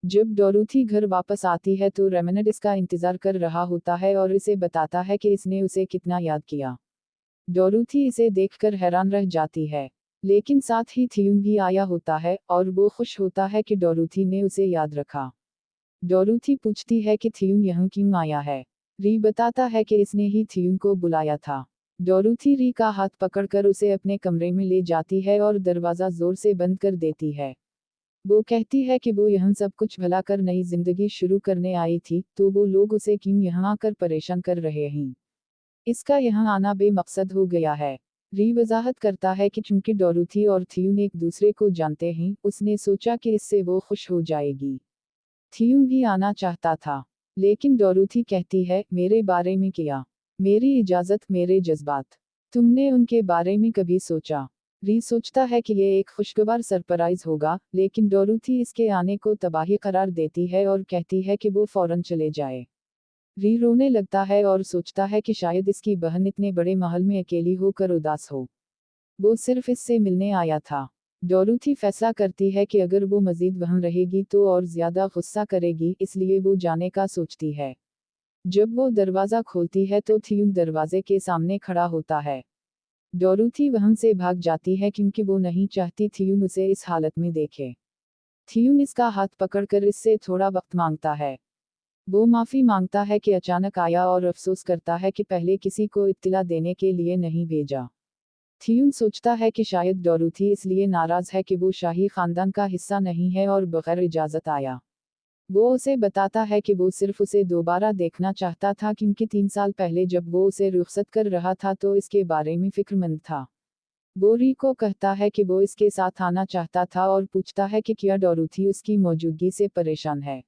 जब डोरोथी घर वापस आती है तो रेमनड इसका इंतजार कर रहा होता है और इसे बताता है कि इसने उसे कितना याद किया। डोरोथी इसे देखकर हैरान रह जाती है, लेकिन साथ ही थियून भी आया होता है और वो खुश होता है कि डोरोथी ने उसे याद रखा। डोरोथी पूछती है कि थियून यहाँ क्यों आया है। री बताता है कि इसने ही थियून को बुलाया था। डोरोथी री का हाथ पकड़कर उसे अपने कमरे में ले जाती है और दरवाज़ा जोर से बंद कर देती है। वो कहती है कि वो यहाँ सब कुछ भला कर नई जिंदगी शुरू करने आई थी, तो वो लोग उसे क्यों यहाँ आकर परेशान कर रहे हैं। इसका यहाँ आना बेमकसद हो गया है। री वजाहत करता है कि चूंकि डोरोथी और थियून एक दूसरे को जानते हैं, उसने सोचा कि इससे वो खुश हो जाएगी। थियून भी आना चाहता था, लेकिन डोरोथी कहती है, मेरे बारे में क्या? मेरी इजाज़त, मेरे जज्बात। तुमने उनके बारे में कभी सोचा? री सोचता है कि ये एक खुशगवार सरप्राइज होगा, लेकिन डोरोथी इसके आने को तबाही करार देती है और कहती है कि वो फौरन चले जाए। री रोने लगता है और सोचता है कि शायद इसकी बहन इतने बड़े महल में अकेली होकर उदास हो। वो सिर्फ इससे मिलने आया था। डोरोथी फैसला करती है कि अगर वो मजीद वहाँ रहेगी तो और ज्यादा गुस्सा करेगी, इसलिए वो जाने का सोचती है। जब वो दरवाज़ा खोलती है तो थियून दरवाजे के सामने खड़ा होता है। डोरोथी वहाँ से भाग जाती है क्योंकि वो नहीं चाहती थियून उसे इस हालत में देखे। थियून इसका हाथ पकड़कर इससे थोड़ा वक्त मांगता है। वो माफ़ी मांगता है कि अचानक आया और अफसोस करता है कि पहले किसी को इत्तला देने के लिए नहीं भेजा। थियून सोचता है कि शायद डोरोथी इसलिए नाराज़ है कि वो शाही खानदान का हिस्सा नहीं है और बगैर इजाज़त आया। वो उसे बताता है कि वो सिर्फ उसे दोबारा देखना चाहता था क्योंकि 3 साल पहले जब वो उसे रुखसत कर रहा था तो इसके बारे में फिक्रमंद था। वो री को कहता है कि वो इसके साथ आना चाहता था और पूछता है कि क्या डोरोथी उसकी मौजूदगी से परेशान है।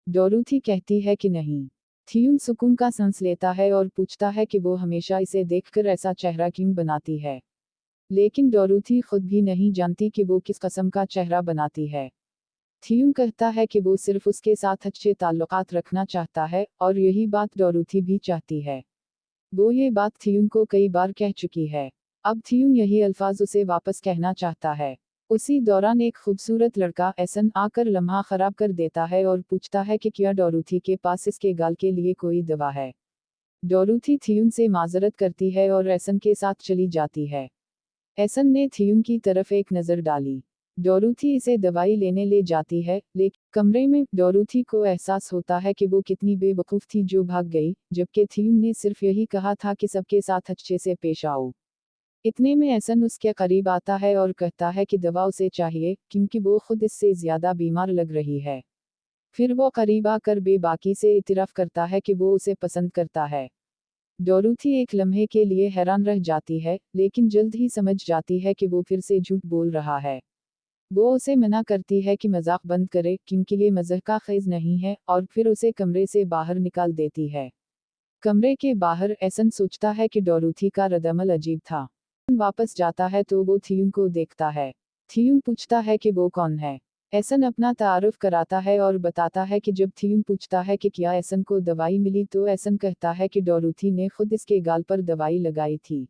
डोरोथी कहती है कि नहीं। थियून सुकून का सांस लेता है और पूछता है कि वो हमेशा इसे देखकर ऐसा चेहरा क्यों बनाती है। लेकिन डोरोथी खुद भी नहीं जानती कि वो किस किस्म का चेहरा बनाती है। थियून कहता है कि वो सिर्फ उसके साथ अच्छे ताल्लुकात रखना चाहता है और यही बात डोरोथी भी चाहती है। वो ये बात थियून को कई बार कह चुकी है। अब थियून यही अल्फाज उसे वापस कहना चाहता है। उसी दौरान एक खूबसूरत लड़का एसन आकर लम्हा खराब कर देता है और पूछता है कि क्या डोरोथी के पास इसके गाल के लिए कोई दवा है। डोरोथी थियून से माजरत करती है और एसन के साथ चली जाती है। एसन ने थियून की तरफ एक नज़र डाली। डोरोथी इसे दवाई लेने ले जाती है, लेकिन कमरे में डोरोथी को एहसास होता है कि वो कितनी बेवकूफ़ थी जो भाग गई, जबकि थियून ने सिर्फ यही कहा था कि सबके साथ अच्छे से पेश आओ। इतने में एसन उसके करीब आता है और कहता है कि दवा उसे चाहिए, क्योंकि वो खुद इससे ज्यादा बीमार लग रही है। फिर वो करीब आकर बेबाकी से इतराफ़ करता है कि वो उसे पसंद करता है। डोरोथी एक लम्हे के लिए हैरान रह जाती है, लेकिन जल्द ही समझ जाती है कि वो फिर से झूठ बोल रहा है। वो उसे मना करती है कि मजाक बंद करे, क्योंकि ये मज़ाक का खेज नहीं है, और फिर उसे कमरे से बाहर निकाल देती है। कमरे के बाहर एसन सोचता है कि डोरोथी का रद्दअमल अजीब था। वापस जाता है तो वो थियून को देखता है। थियून पूछता है कि वो कौन है। एसन अपना तारुफ कराता है और बताता है कि जब थियून पूछता है कि क्या एसन को दवाई मिली तो एसन कहता है कि डोरोथी ने खुद इसके गाल पर दवाई लगाई थी।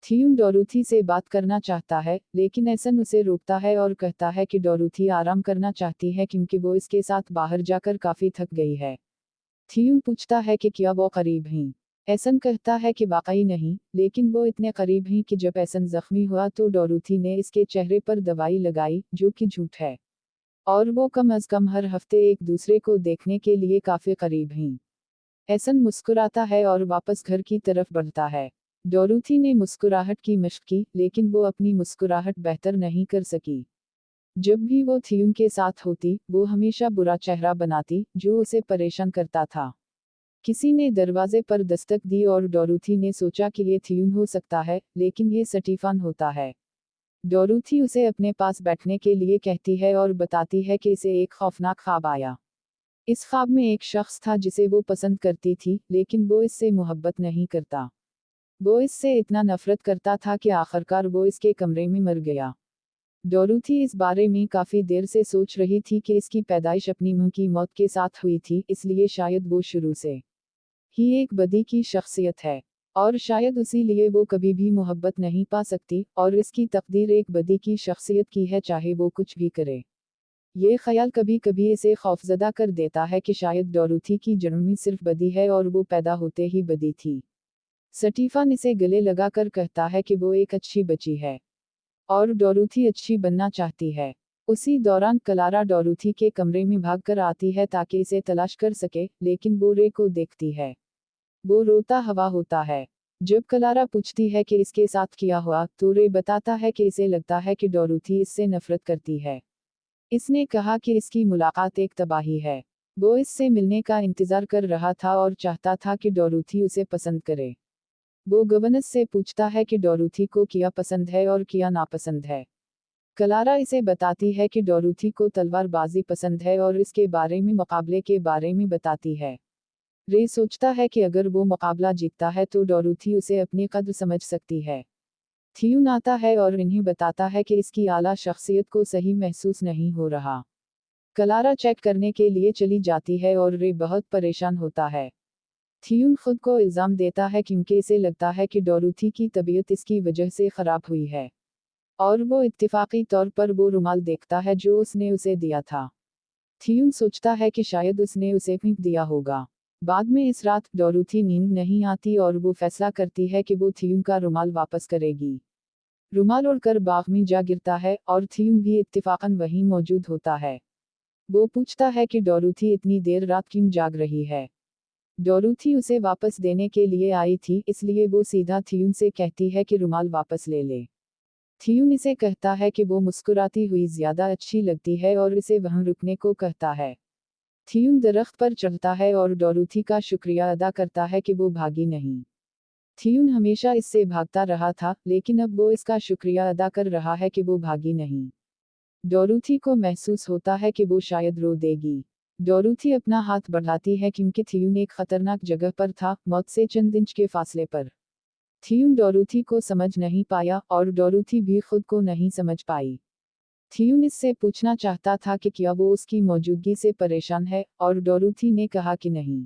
थियून डोरोथी से बात करना चाहता है, लेकिन एसन उसे रोकता है और कहता है कि डोरोथी आराम करना चाहती है क्योंकि वो इसके साथ बाहर जाकर काफी थक गई है। थियून पूछता है कि क्या वो करीब हैं। एसन कहता है कि वाकई नहीं, लेकिन वो इतने करीब हैं कि जब एसन जख्मी हुआ तो डोरोथी ने इसके चेहरे पर दवाई लगाई, जो कि झूठ है। और वो कम अज कम हर हफ्ते एक दूसरे को देखने के लिए काफी करीब हैं। एसन मुस्कुराता है और वापस घर की तरफ बढ़ता है। डोरोथी ने मुस्कुराहट की मशक की, लेकिन वो अपनी मुस्कुराहट बेहतर नहीं कर सकी। जब भी वो थियून के साथ होती, वो हमेशा बुरा चेहरा बनाती, जो उसे परेशान करता था। किसी ने दरवाजे पर दस्तक दी और डोरोथी ने सोचा कि ये थियून हो सकता है, लेकिन ये स्टीफन होता है। डोरोथी उसे अपने पास बैठने के लिए कहती है और बताती है कि इसे एक खौफनाक ख्वाब आया। इस ख्वाब में एक शख्स था जिसे वो पसंद करती थी, लेकिन वो इससे मोहब्बत नहीं करता। वो इससे इतना नफरत करता था कि आखिरकार वो इसके कमरे में मर गया। डोरोथी इस बारे में काफी देर से सोच रही थी कि इसकी पैदाइश अपनी मां की मौत के साथ हुई थी, इसलिए शायद वो शुरू से ही एक बदी की शख्सियत है, और शायद उसी लिए वो कभी भी मोहब्बत नहीं पा सकती, और इसकी तकदीर एक बदी की शख्सियत की है चाहे वो कुछ भी करे। ये ख्याल कभी कभी इसे खौफजदा कर देता है कि शायद डोरोथी की जन्म में सिर्फ बदी है और वो पैदा होते ही बदी थी। स्टीफन इसे गले लगाकर कहता है कि वो एक अच्छी बच्ची है और डोरोथी अच्छी बनना चाहती है। उसी दौरान क्लारा डोरोथी के कमरे में भागकर आती है ताकि इसे तलाश कर सके, लेकिन वो रे को देखती है। वो रोता हुआ होता है। जब क्लारा पूछती है कि इसके साथ क्या हुआ, तो रे बताता है कि इसे लगता है कि डोरोथी इससे नफरत करती है। इसने कहा कि इसकी मुलाकात एक तबाही है। वो इससे मिलने का इंतजार कर रहा था और चाहता था कि डोरोथी उसे पसंद करे। वो गवर्नेस से पूछता है कि डोरोथी को क्या पसंद है और क्या नापसंद है। क्लारा इसे बताती है कि डोरोथी को तलवारबाजी पसंद है और इसके बारे में मुकाबले के बारे में बताती है। रे सोचता है कि अगर वो मुकाबला जीतता है तो डोरोथी उसे अपनी कद्र समझ सकती है। थियून आता है और इन्हें बताता है कि इसकी आला शख्सियत को सही महसूस नहीं हो रहा। क्लारा चेक करने के लिए चली जाती है और रे बहुत परेशान होता है। थियून खुद को इल्ज़ाम देता है क्योंकि इसे लगता है कि डोरोथी की तबीयत इसकी वजह से खराब हुई है, और वो इत्तेफाकी तौर पर वो रुमाल देखता है जो उसने उसे दिया था। थियून सोचता है कि शायद उसने उसे फेंक दिया होगा। बाद में इस रात डोरोथी नींद नहीं आती और वो फैसला करती है कि वो थियून का रुमाल वापस करेगी। रुमाल उड़कर बाग में जा गिरता है और थियून भी इत्तेफाकन वहीं मौजूद होता है। वो पूछता है कि डोरोथी इतनी देर रात क्यों जाग रही है। डोरोथी उसे वापस देने के लिए आई थी, इसलिए वो सीधा थियून से कहती है कि रुमाल वापस ले ले। थियून इसे कहता है कि वो मुस्कुराती हुई ज्यादा अच्छी लगती है और इसे वहां रुकने को कहता है। थियून दरख्त पर चढ़ता है और डोरोथी का शुक्रिया अदा करता है कि वो भागी नहीं। थियून हमेशा इससे भागता रहा था, लेकिन अब वो इसका शुक्रिया अदा कर रहा है कि वो भागी नहीं। डोरोथी को महसूस होता है कि वो शायद रो देगी। डोरोथी अपना हाथ बढ़ाती है क्योंकि थियून एक खतरनाक जगह पर था, मौत से चंद इंच के फासले पर। थियून डोरोथी को समझ नहीं पाया और डोरोथी भी खुद को नहीं समझ पाई। थियून इससे पूछना चाहता था कि क्या वो उसकी मौजूदगी से परेशान है, और डोरोथी ने कहा कि नहीं।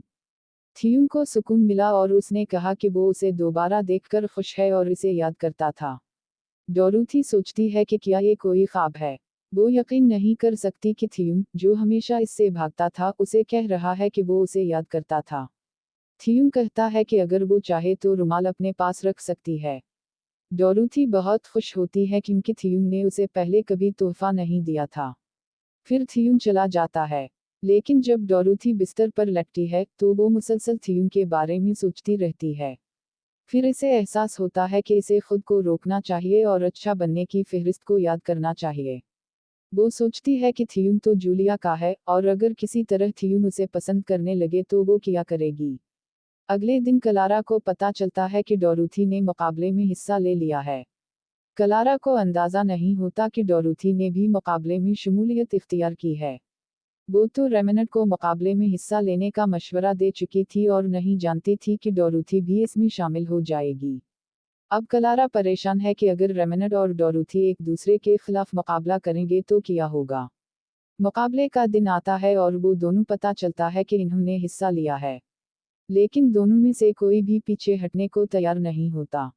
थियून को सुकून मिला और उसने कहा कि वो उसे दोबारा देखकर खुश है और इसे याद करता था। डोरोथी सोचती है कि क्या ये कोई ख्वाब है। वो यकीन नहीं कर सकती कि थियून, जो हमेशा इससे भागता था, उसे कह रहा है कि वो उसे याद करता था। थियून कहता है कि अगर वो चाहे तो रुमाल अपने पास रख सकती है। डोरोथी बहुत खुश होती है क्योंकि थियून ने उसे पहले कभी तोहफा नहीं दिया था। फिर थियून चला जाता है, लेकिन जब डोरोथी बिस्तर पर लटकी है तो वो मुसलसल थियून के बारे में सोचती रहती है। फिर इसे एहसास होता है कि इसे खुद को रोकना चाहिए और अच्छा बनने की फहरिस्त को याद करना चाहिए। वो सोचती है कि थियून तो जूलिया का है, और अगर किसी तरह थियून उसे पसंद करने लगे तो वो क्या करेगी। अगले दिन क्लारा को पता चलता है कि डोरोथी ने मुकाबले में हिस्सा ले लिया है। क्लारा को अंदाजा नहीं होता कि डोरोथी ने भी मुकाबले में शमूलियत इख्तियार की है। वो तो रेमेनेट को मुकाबले में हिस्सा लेने का मशवरा दे चुकी थी और नहीं जानती थी कि डोरोथी भी इसमें शामिल हो जाएगी। अब क्लारा परेशान है कि अगर रेमेनेट और डोरोथी एक दूसरे के खिलाफ मुकाबला करेंगे तो क्या होगा। मुकाबले का दिन आता है और वो दोनों पता चलता है कि इन्होंने हिस्सा लिया है, लेकिन दोनों में से कोई भी पीछे हटने को तैयार नहीं होता।